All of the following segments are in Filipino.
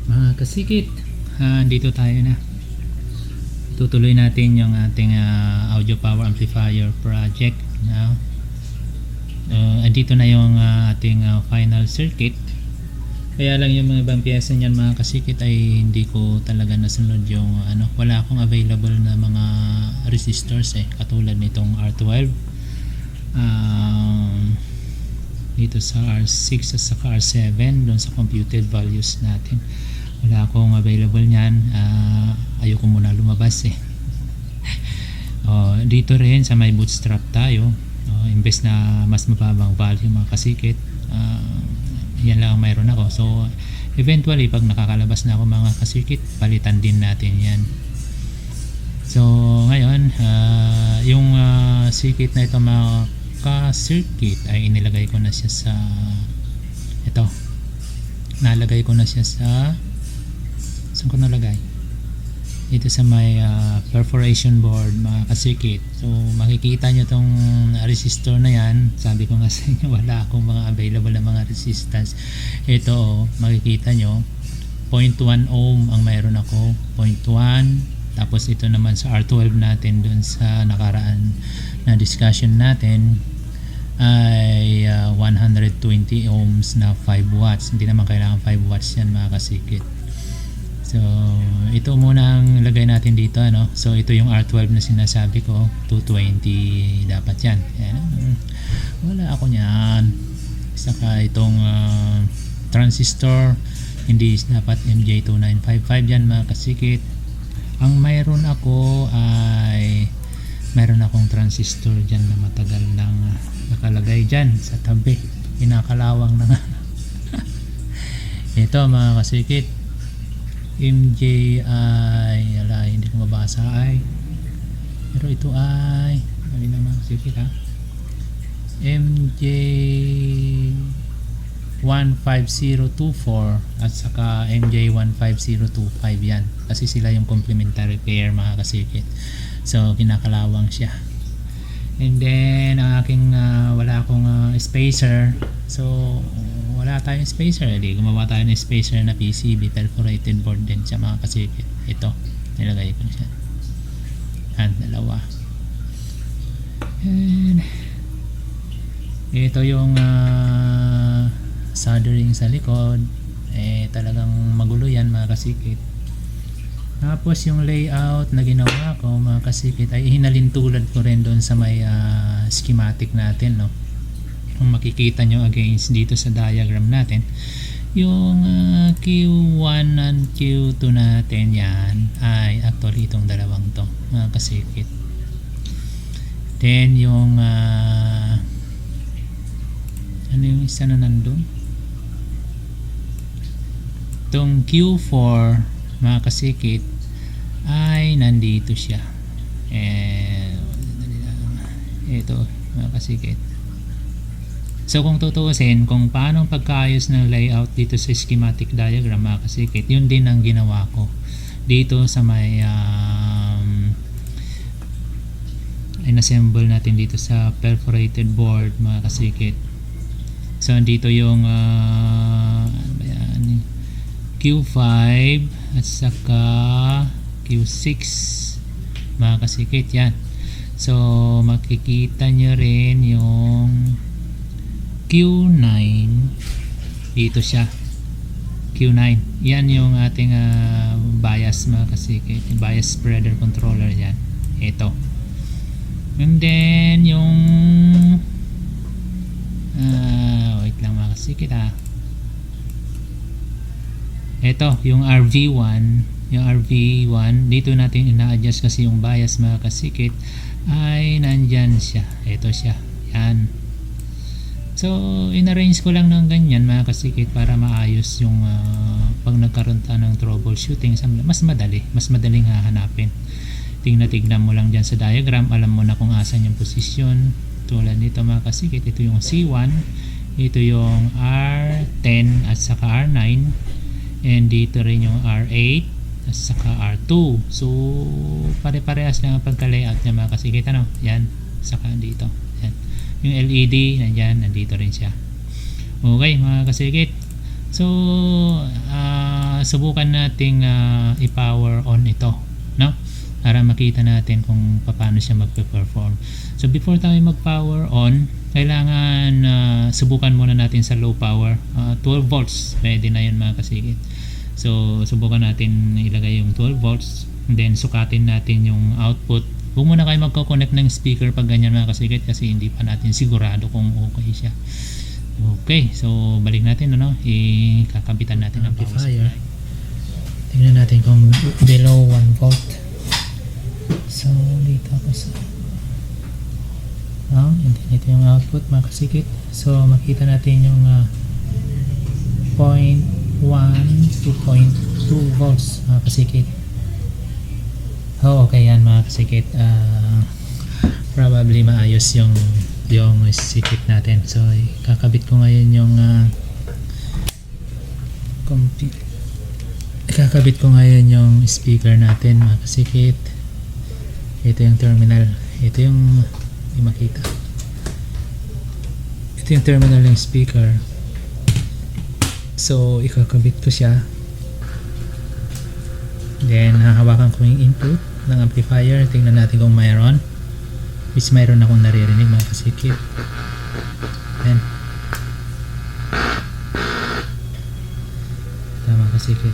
Mga kasikit, dito tayo na. Tutuloy natin yung ating audio power amplifier project. Andito na yung ating final circuit. Kaya lang yung mga ibang pyesa niyan mga kasikit ay hindi ko talaga nasunod yung wala akong available na mga resistors katulad nitong R12 dito sa R6 at saka R7 doon sa computed values natin. Wala akong available niyan. Ayoko muna lumabas dito rin sa may bootstrap tayo. Imbes na mas mababang value mga kasikit, yan lang mayroon ako. So eventually pag nakakalabas na ako mga kasikit, palitan din natin yan. So ngayon yung circuit na ito mga ka-circuit ay inilagay ko na siya sa nalagay ko na siya sa saan ko nalagay? Dito sa may perforation board mga ka-circuit. So makikita nyo tong resistor na yan. Sabi ko nga sa inyo wala akong mga available na mga resistance. Ito makikita nyo 0.1 ohm ang mayroon ako, 0.1. Tapos ito naman sa R12 natin dun sa nakaraan na discussion natin ay 120 ohms na 5 watts. Hindi naman kailangan 5 watts yan mga kasikit. So ito muna ang lagay natin dito So ito yung R12 na sinasabi ko, 220 dapat yan. Wala ako niyan. Saka itong transistor hindi dapat MJ2955 yan mga kasikit. Ang mayroon ako ay mayroon akong transistor dyan na matagal nang nakalagay dyan sa tabi, pinakalawang na nga. Ito mga kasikit, MJI hindi ko mabasa pero ito ay mali na mga kasikit MJ 15024 at saka MJ 15025 yan kasi sila yung complementary pair mga kasikit. So kinakalawang siya. And then ang aking wala akong spacer. So wala tayong spacer, gumawa tayo ng spacer na PCB perforated board din siya mga kasikit. Ito nilagay ko siya. Dalawa. And ito yung soldering sa likod. Talagang magulo yan mga kasikit. Tapos yung layout na ginawa ko mga kasikit ay hinalintulad ko rin doon sa may schematic natin Kung makikita nyo against dito sa diagram natin, yung Q1 and Q2 natin yan ay actually itong dalawang to mga kasikit. Then yung yung isa na nandun, itong Q4 mga kasikit ay nandito siya. Ito mga kasikit. So kung tutuusin kung paano pagkaayos ng layout dito sa schematic diagram mga kasikit, yun din ang ginawa ko dito sa may in-assemble natin dito sa perforated board mga kasikit. So dito yung Q5 at saka Q6 mga kasikit yan. So makikita nyo rin yung Q9 dito siya, Q9 yan yung ating bias mga kasikit, bias spreader controller yan, ito. And then yung wait lang mga kasikit ito yung RV1. Yung RV1 dito natin ina-adjust kasi yung bias mga kasikit ay nandyan siya, ito siya yan. So in-arrange ko lang ng ganyan mga kasikit para maayos yung pag nagkaroon tayo ng troubleshooting mas madaling hahanapin. Tingnan mo lang dyan sa diagram, alam mo na kung asan yung posisyon. Tulad nito mga kasikit, ito yung C1, ito yung R10 at saka R9, and dito rin yung R8 at saka R2. So pare-parehas lang ang pagka-layout niya mga kasikit, ano? Yan, saka dito. Yan. Yung LED nandiyan, nandito rin siya. Okay mga kasikit. So subukan nating i-power on ito, no? Para makita natin kung paano siya magpe-perform. So before tayo mag-power on, kailangan subukan muna natin sa low power. 12 volts, pwede na yun mga kasikit. So subukan natin ilagay yung 12 volts, and then sukatin natin yung output. Huwag muna kayo magko-connect ng speaker pag ganyan mga kasikit, kasi hindi pa natin sigurado kung okay siya. Okay, so balik natin, ano, ikakabitan natin ang power supply. Tingnan natin kung below 1 volt. So dito ako sa ito yung output mga kasikit. So makita natin yung 0.1 to 0.2 volts mga kasikit. Okay yan mga kasikit. Probably maayos yung sikit natin. So kakabit ko ngayon yung speaker natin mga kasikit. Ito yung terminal. Ito yung makita. Ito yung terminal ng speaker. So ikakabit ko siya. Then hahawakan ko yung input ng amplifier. Tingnan natin kung mayroon. Which mayroon akong naririnig mga kasikit. Then tama kasikit.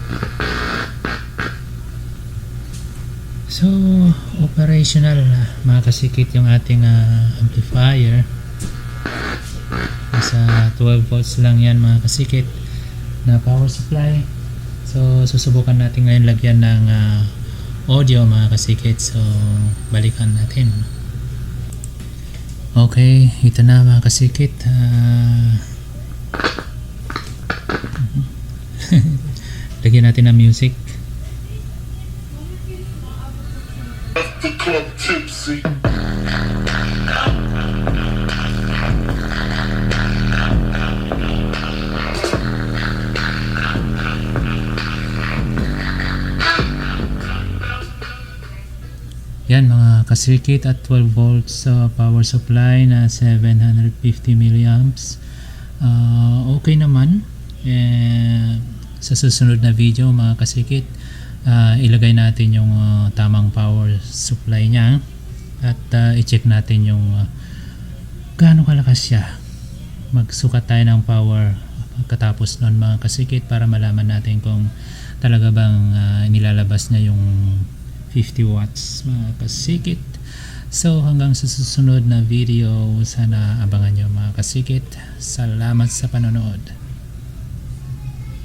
So operational na mga kasikit yung ating amplifier. Nasa 12 volts lang yan mga kasikit na power supply. So susubukan natin ngayon lagyan ng audio mga kasikit. So balikan natin. Okay, ito na mga kasikit. Lagyan natin ng music. Yan mga kasikit, at 12 volts power supply na 750 milliamps. Okay naman. Sa susunod na video mga kasikit, ilagay natin yung tamang power supply niya at i-check natin yung gaano kalakas siya. Magsukat tayo ng power pagkatapos nun mga kasikit para malaman natin kung talaga bang nilalabas niya yung 50 watts mga kasikit. So hanggang sa susunod na video, sana abangan nyo mga kasikit. Salamat sa panonood.